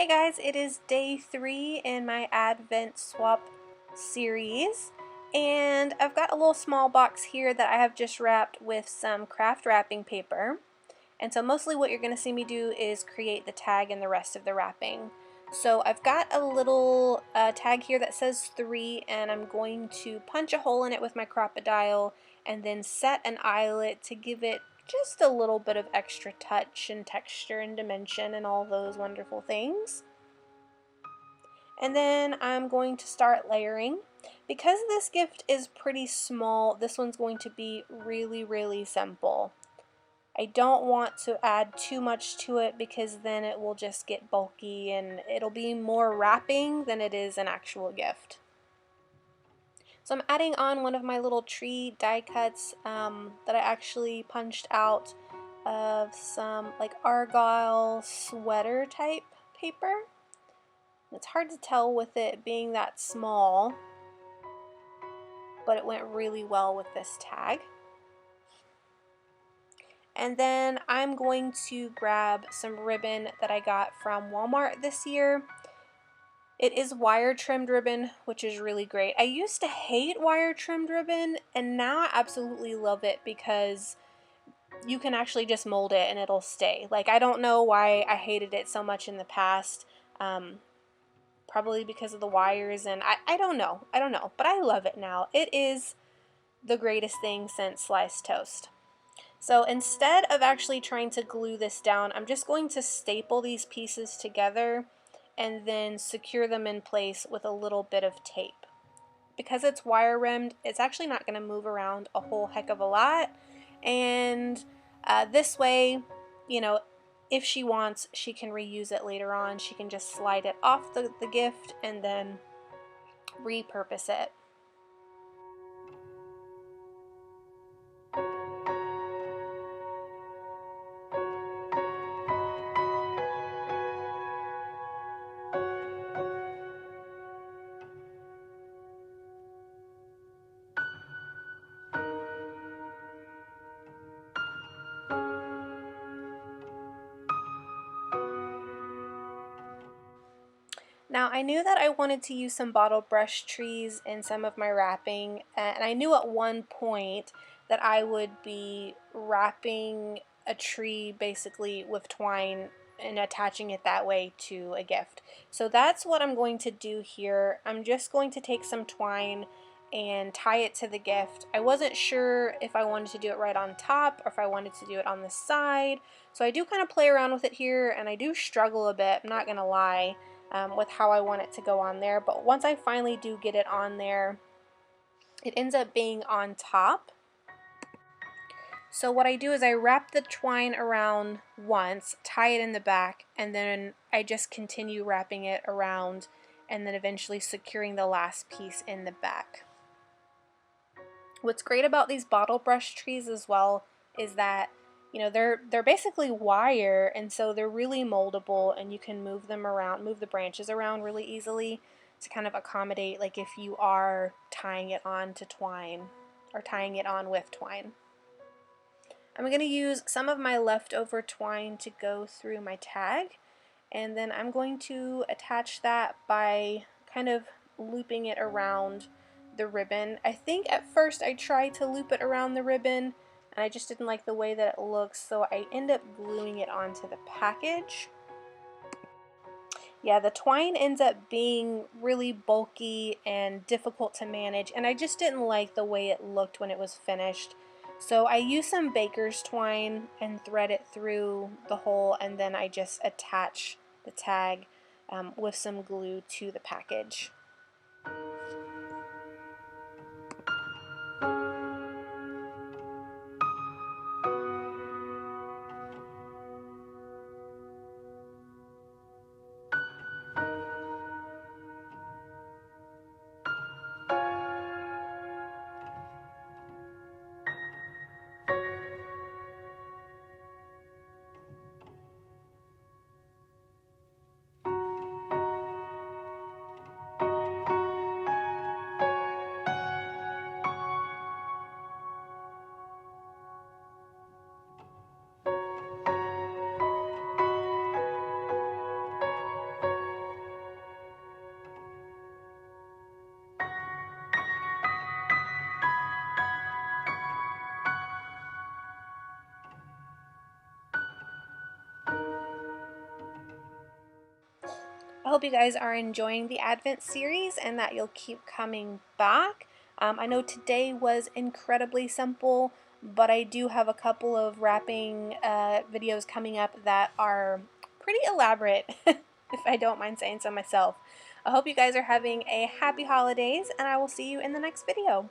Hey guys, it is day 3 in my Advent swap series, and I've got a little small box here that I have just wrapped with some craft wrapping paper. And so mostly what you're going to see me do is create the tag and the rest of the wrapping. So I've got a little tag here that says 3, and I'm going to punch a hole in it with my Crop-A-Dile and then set an eyelet to give it just a little bit of extra touch and texture and dimension and all those wonderful things. And then I'm going to start layering. Because this gift is pretty small, this one's going to be really simple. I don't want to add too much to it because then it will just get bulky and it'll be more wrapping than it is an actual gift. So I'm adding on one of my little tree die cuts that I actually punched out of some like argyle sweater type paper. It's hard to tell with it being that small, but it went really well with this tag. And then I'm going to grab some ribbon that I got from Walmart this year. It is wire trimmed ribbon, which is really great. I used to hate wire trimmed ribbon, and now I absolutely love it because you can actually just mold it and it'll stay. Like, I don't know why I hated it so much in the past. Probably because of the wires, and I don't know, but I love it now. It is the greatest thing since sliced toast. So instead of actually trying to glue this down, I'm just going to staple these pieces together and then secure them in place with a little bit of tape. Because it's wire rimmed, it's actually not going to move around a whole heck of a lot, and this way, you know, if she wants, she can reuse it later on. She can just slide it off the gift and then repurpose it. Now, I knew that I wanted to use some bottle brush trees in some of my wrapping, and I knew at one point that I would be wrapping a tree basically with twine and attaching it that way to a gift. So that's what I'm going to do here. I'm just going to take some twine and tie it to the gift. I wasn't sure if I wanted to do it right on top or if I wanted to do it on the side. So I do kind of play around with it here, and I do struggle a bit, I'm not gonna lie. With how I want it to go on there, but once I finally do get it on there, it ends up being on top. So what I do is I wrap the twine around once, tie it in the back, and then I just continue wrapping it around and then eventually securing the last piece in the back. What's great about these bottle brush trees as well is that, you know, they're basically wire, and so they're really moldable, and you can move them around, move the branches around really easily to kind of accommodate, like, if you are tying it on to twine or tying it on with twine. I'm going to use some of my leftover twine to go through my tag, and then I'm going to attach that by kind of looping it around the ribbon. I think at first I tried to loop it around the ribbon and I just didn't like the way that it looks, so I end up gluing it onto the package. Yeah, the twine ends up being really bulky and difficult to manage, and I just didn't like the way it looked when it was finished. So I use some baker's twine and thread it through the hole, and then I just attach the tag with some glue to the package. hope you guys are enjoying the Advent series and that you'll keep coming back. I know today was incredibly simple, but I do have a couple of wrapping videos coming up that are pretty elaborate, if I don't mind saying so myself. I hope you guys are having a happy holidays, and I will see you in the next video.